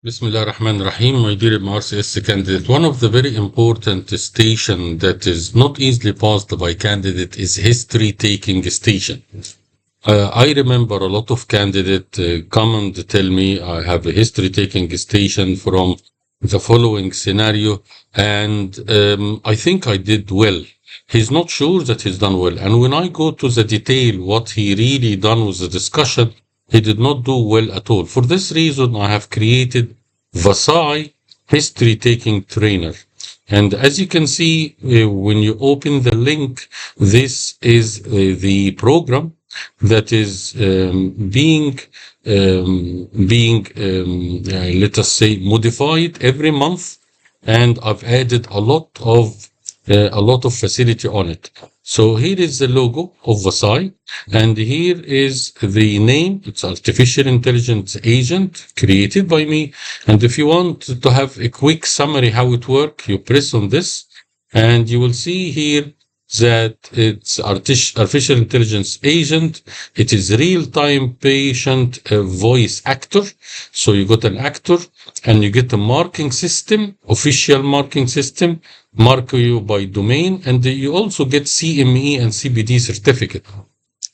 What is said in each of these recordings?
Bismillah ar-Rahman ar-Rahim, my dear MRCS candidate. One of the very important station that is not easily passed by candidate is history-taking station. I remember a lot of candidates come and tell me I have a history-taking station from the following scenario, and I think I did well. He's not sure that he's done well. And when I go to the detail, what he really done with the discussion, he did not do well at all. For this reason, I have created VASAI history taking trainer. And as you can see, when you open the link, this is the program that is let us say, modified every month. And I've added a lot of facility on it. So here is the logo of VASAI, and here is the name. It's artificial intelligence agent created by me. And if you want to have a quick summary how it works, you press on this, and you will see here that it's artificial intelligence agent. It is real-time patient voice actor. So you got an actor and you get a marking system, official marking system, mark you by domain, and you also get CME and CBD certificate.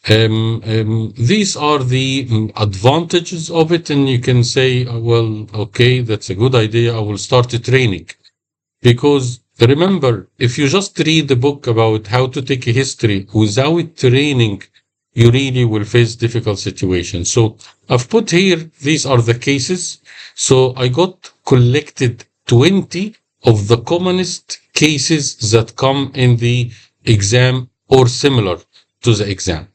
These are the advantages of it, and you can say, well, okay, that's a good idea. I will start a training. Because remember, if you just read the book about how to take a history without training, you really will face difficult situations. So I've put here, these are the cases. So I got collected 20 of the commonest cases that come in the exam or similar to the exam.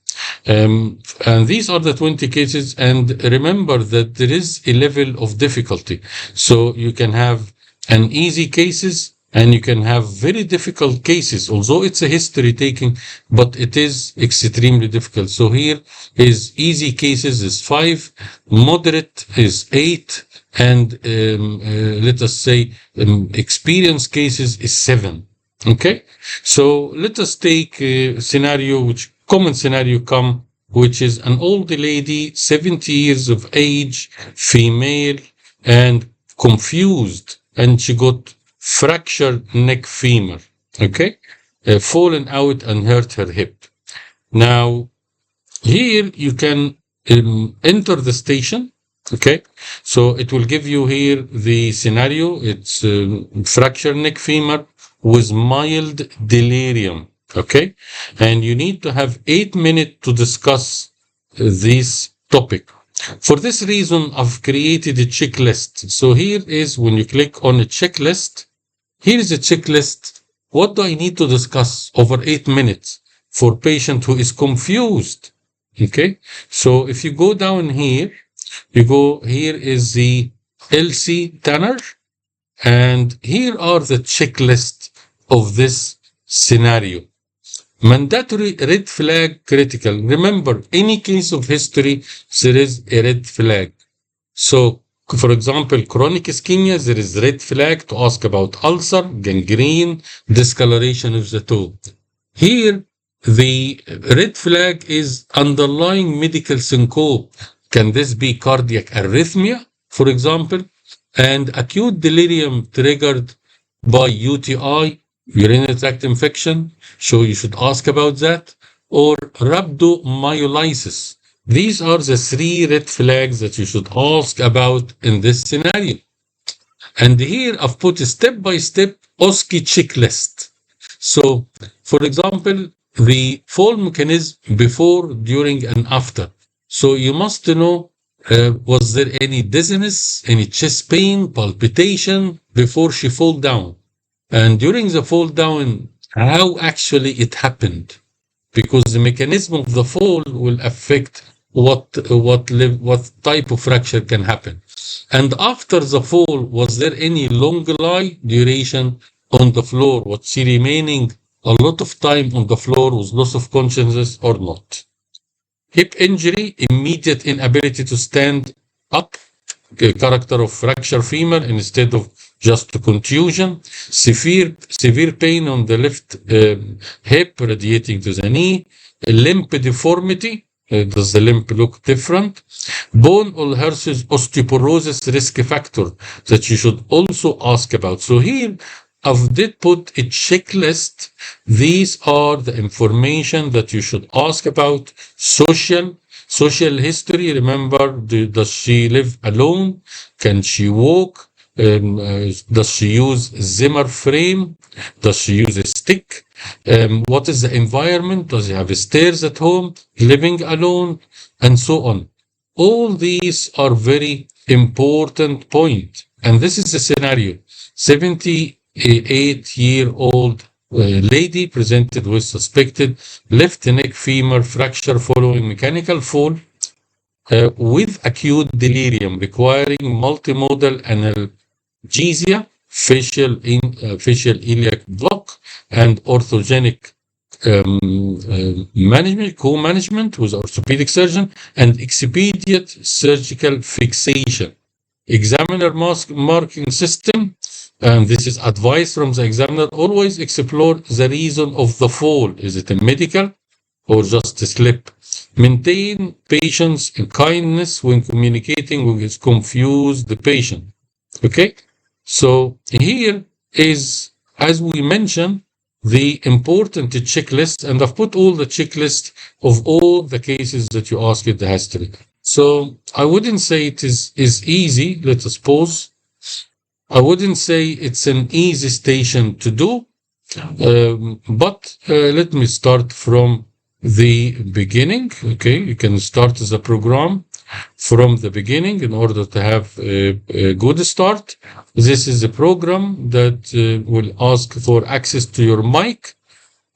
And these are the 20 cases. And remember that there is a level of difficulty. So you can have an easy cases, and you can have very difficult cases, although it's a history taking, but it is extremely difficult. So here is easy cases is 5, moderate is 8, and let us say experienced cases is 7. Okay, so let us take a scenario, common scenario which is an old lady, 70 years of age, female, and confused. And she got fractured neck femur, okay, fallen out and hurt her hip. Now, here you can enter the station, okay, so it will give you here the scenario. It's fractured neck femur with mild delirium, okay, and you need to have 8 minutes to discuss this topic. For this reason, I've created a checklist. So here is, when you click on a checklist, here is a checklist. What do I need to discuss over 8 minutes for patient who is confused? Okay. So if you go down here, here is the LC Tanner, and here are the checklist of this scenario. Mandatory red flag critical. Remember, any case of history, there is a red flag. So, for example, chronic ischemia, there is red flag to ask about ulcer, gangrene, discoloration of the toe. Here, the red flag is underlying medical syncope. Can this be cardiac arrhythmia, for example? And acute delirium triggered by UTI, urinary tract infection, so you should ask about that, or rhabdomyolysis. These are the 3 red flags that you should ask about in this scenario. And here I've put a step-by-step OSCE checklist. So, for example, the fall mechanism before, during, and after. So you must know, was there any dizziness, any chest pain, palpitation before she fall down? And during the fall down, how actually it happened, because the mechanism of the fall will affect what type of fracture can happen. And after the fall, was there any long lie duration on the floor? Was she remaining a lot of time on the floor with loss of consciousness or not? Hip injury, immediate inability to stand up, character of fracture femur instead of just contusion, severe pain on the left hip radiating to the knee, limb deformity, Does the limb look different? Bone ulcers, osteoporosis risk factor that you should also ask about. So here I did put a checklist. These are the information that you should ask about. Social history. Remember, does she live alone? Can she walk? Does she use Zimmer frame? Does she use a stick? What is the environment? Does he have stairs at home? Living alone? And so on. All these are very important point. And this is the scenario. 78-year-old lady presented with suspected left neck femur fracture following mechanical fall with acute delirium requiring multimodal analgesia, facial iliac block, and orthogenic co-management with orthopedic surgeon, and expedient surgical fixation. Examiner marking system, and this is advice from the examiner, always explore the reason of the fall. Is it a medical or just a slip? Maintain patience and kindness when communicating with confused the patient. Okay, so here is, as we mentioned, the important checklist, and I've put all the checklist of all the cases that you asked in the history. So I wouldn't say it is easy. Let us pause. I wouldn't say it's an easy station to do, but let me start from the beginning. Okay, you can start the program from the beginning in order to have a good start. This is a program that will ask for access to your mic,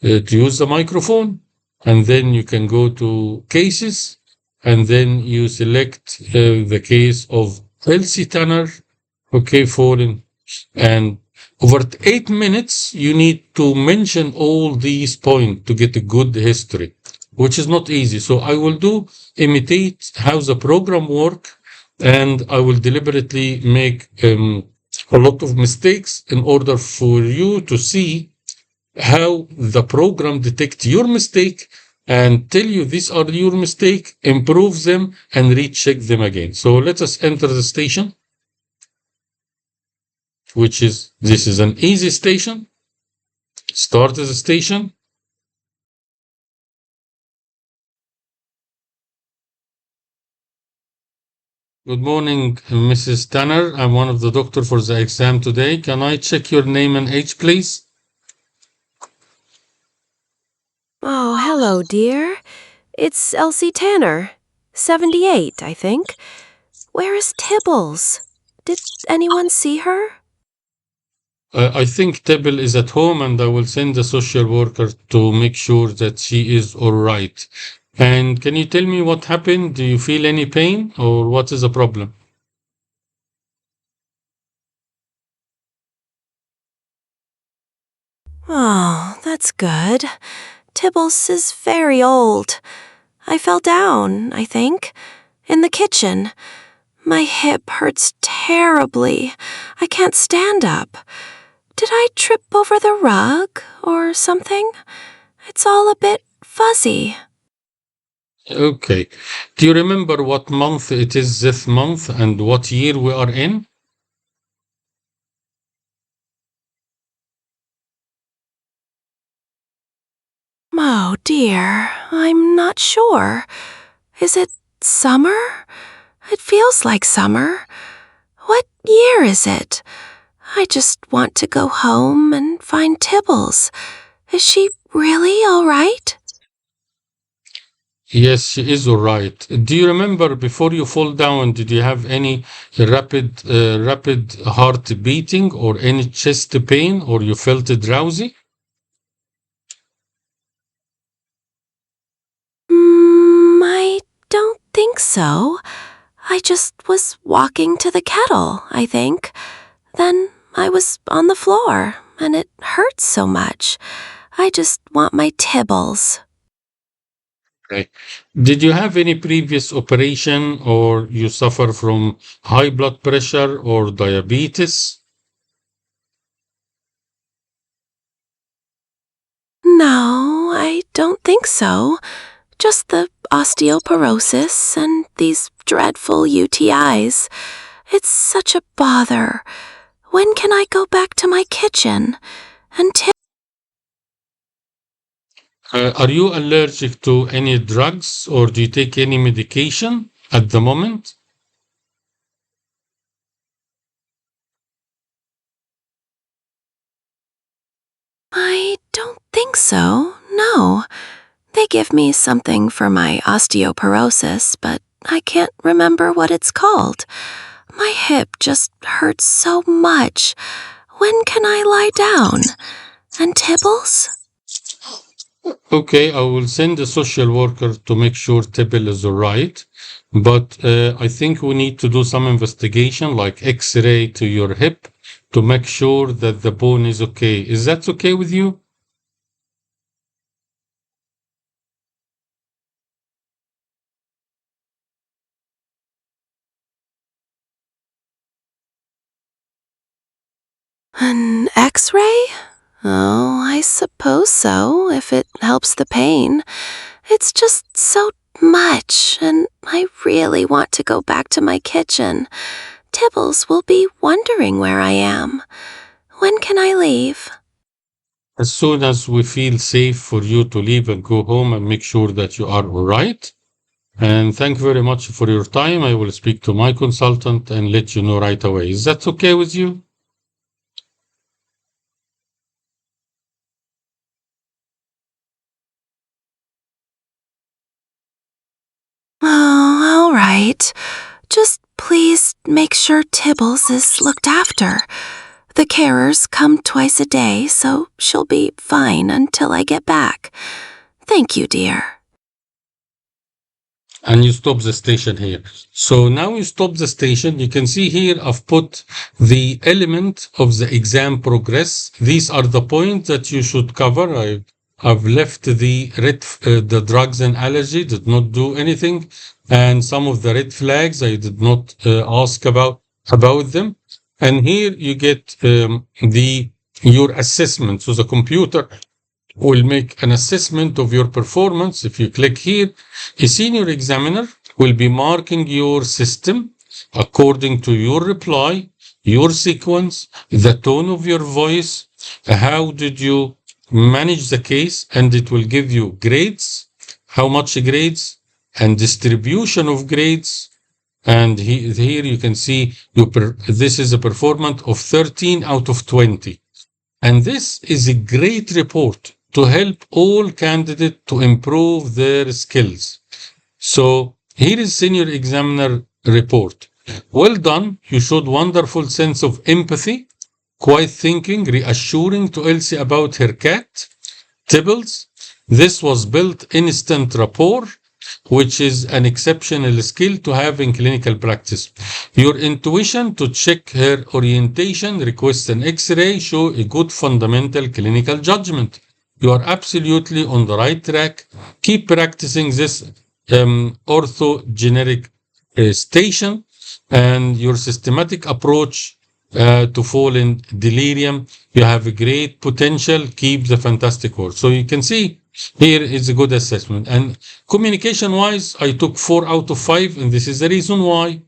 to use the microphone, and then you can go to cases, and then you select the case of Elsie Tanner, okay, fallen. And over 8 minutes, you need to mention all these points to get a good history, which is not easy. So I will imitate how the program work, and I will deliberately make a lot of mistakes in order for you to see how the program detect your mistake and tell you these are your mistake, improve them, and recheck them again. So let us enter the station, which is, this is an easy station. Start the station. Good morning, Mrs. Tanner. I'm one of the doctor for the exam today. Can I check your name and age, please? Oh, hello, dear. It's Elsie Tanner, 78, I think. Where is Tibbles? Did anyone see her? I think Tibble is at home, and I will send a social worker to make sure that she is all right. And can you tell me what happened? Do you feel any pain, or what is the problem? Oh, that's good. Tibbles is very old. I fell down, I think, in the kitchen. My hip hurts terribly. I can't stand up. Did I trip over the rug or something? It's all a bit fuzzy. Okay. Do you remember what month it is this month and what year we are in? Oh dear, I'm not sure. Is it summer? It feels like summer. What year is it? I just want to go home and find Tibbles. Is she really all right? Yes, she is all right. Do you remember before you fall down, did you have any rapid heart beating or any chest pain, or you felt drowsy? I don't think so. I just was walking to the kettle, I think. Then I was on the floor, and it hurts so much. I just want my Tibbles. Okay. Did you have any previous operation, or you suffer from high blood pressure or diabetes? No, I don't think so. just the osteoporosis and these dreadful UTIs. It's such a bother. When can I go back to my kitchen? And Are you allergic to any drugs or do you take any medication at the moment? I don't think so, no. They give me something for my osteoporosis, but I can't remember what it's called. My hip just hurts so much. When can I lie down? And Tibbles? Okay, I will send a social worker to make sure Tibble is all right. But I think we need to do some investigation, like X-ray to your hip, to make sure that the bone is okay. Is that okay with you? An X-ray? Oh, I suppose so, if it helps the pain. It's just so much, and I really want to go back to my kitchen. Tibbles will be wondering where I am. When can I leave? As soon as we feel safe for you to leave and go home and make sure that you are all right. And thank you very much for your time. I will speak to my consultant and let you know right away. Is that okay with you? Oh, all right. Just please make sure Tibbles is looked after. The carers come twice a day, so she'll be fine until I get back. Thank you, dear. And you stop the station here. So now you stop the station. You can see here I've put the element of the exam progress. These are the points that you should cover. I've left the drugs and allergy, did not do anything. And some of the red flags, I did not ask about them. And here you get your assessment. So the computer will make an assessment of your performance. If you click here, a senior examiner will be marking your system according to your reply, your sequence, the tone of your voice, how did you manage the case, and it will give you grades, how much grades, and distribution of grades. And here you can see this is a performance of 13 out of 20. And this is a great report to help all candidates to improve their skills. So here is senior examiner report. Well done. You showed wonderful sense of empathy, quiet thinking, reassuring to Elsie about her cat, Tibbles. This was built instant rapport, which is an exceptional skill to have in clinical practice. Your intuition to check her orientation, request an X-ray, show a good fundamental clinical judgment. You are absolutely on the right track. Keep practicing this orthogeneric station and your systematic approach to fall in delirium. You have a great potential. Keep the fantastic work. So you can see here is a good assessment. And communication wise, I took 4 out of 5, and this is the reason why.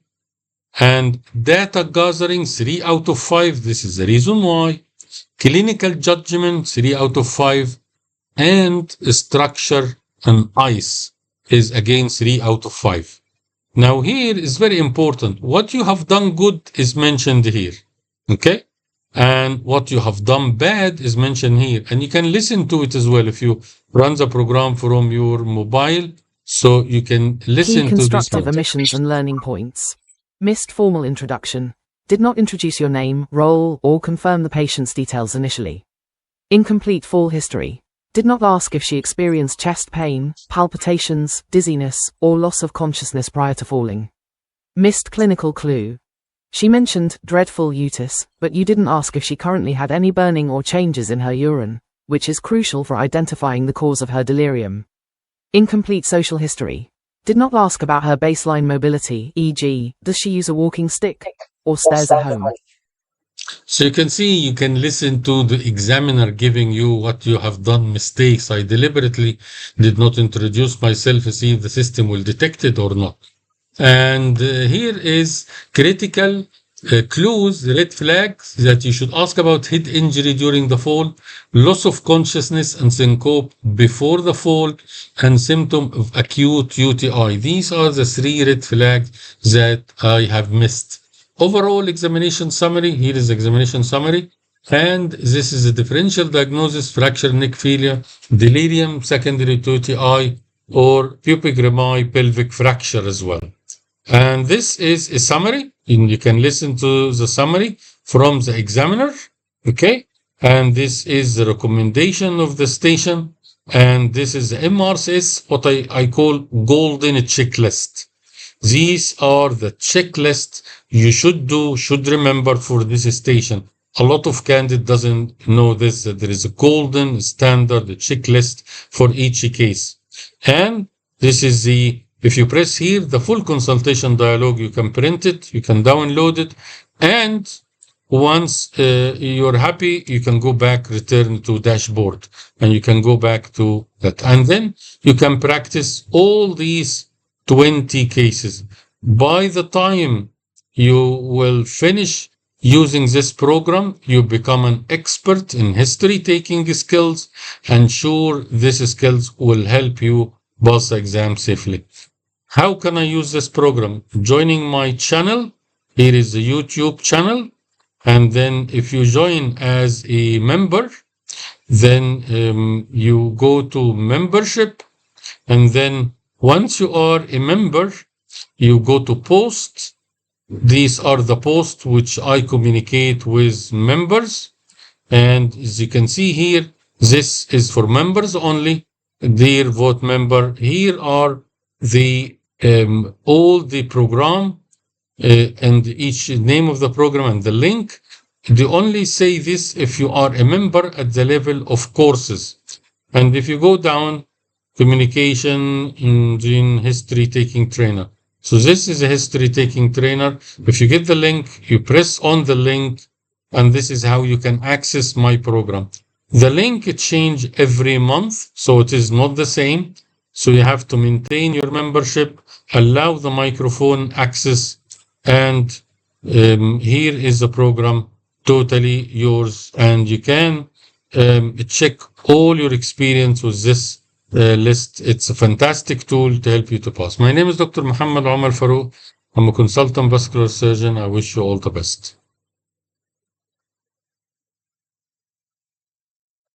And data gathering, 3 out of 5. This is the reason why. Clinical judgment, 3 out of 5. And structure and ICE is again 3 out of 5. Now here is very important. What you have done good is mentioned here. Okay? And what you have done bad is mentioned here. And you can listen to it as well if you run the program from your mobile. So you can listen Key to this. constructive omissions and learning points. Missed formal introduction. Did not introduce your name, role, or confirm the patient's details initially. Incomplete fall history. Did not ask if she experienced chest pain, palpitations, dizziness, or loss of consciousness prior to falling. Missed clinical clue. She mentioned dreadful utis, but you didn't ask if she currently had any burning or changes in her urine, which is crucial for identifying the cause of her delirium. Incomplete social history. Did not ask about her baseline mobility, e.g., does she use a walking stick or stairs at home? So you can see, you can listen to the examiner giving you what you have done mistakes. I deliberately did not introduce myself to see if the system will detect it or not. And here is critical clues, red flags that you should ask about: head injury during the fall, loss of consciousness and syncope before the fall, and symptom of acute UTI. These are the 3 red flags that I have missed. Overall examination summary, here is examination summary. And this is a differential diagnosis: fracture neck failure, delirium secondary to UTI, or pubic rami pelvic fracture as well. And this is a summary, and you can listen to the summary from the examiner, okay? And this is the recommendation of the station, and this is the MRCS, what I call golden checklist. These are the checklists you should remember for this station. A lot of candidate doesn't know this, that there is a golden standard checklist for each case. And this is if you press here, the full consultation dialogue, you can print it, you can download it, and once you're happy, you can go back, return to dashboard, and you can go back to that. And then you can practice all these 20 cases. By the time you will finish using this program, you become an expert in history taking skills, and sure, these skills will help you pass the exam safely. How can I use this program? Joining my channel. Here is the YouTube channel. And then if you join as a member, then you go to membership. And then once you are a member, you go to posts. These are the posts which I communicate with members. And as you can see here, this is for members only. Dear vote member, here are the all the program and each name of the program and the link. They only say this if you are a member at the level of courses. And if you go down, communication engine history taking trainer. So this is a history taking trainer. If you get the link, you press on the link, and this is how you can access my program. The link change every month, so it is not the same. So you have to maintain your membership, allow the microphone access, and here is the program totally yours. And you can check all your experience with this list. It's a fantastic tool to help you to pass. My name is Dr. Muhammad Omar Farouk. I'm a consultant vascular surgeon. I wish you all the best.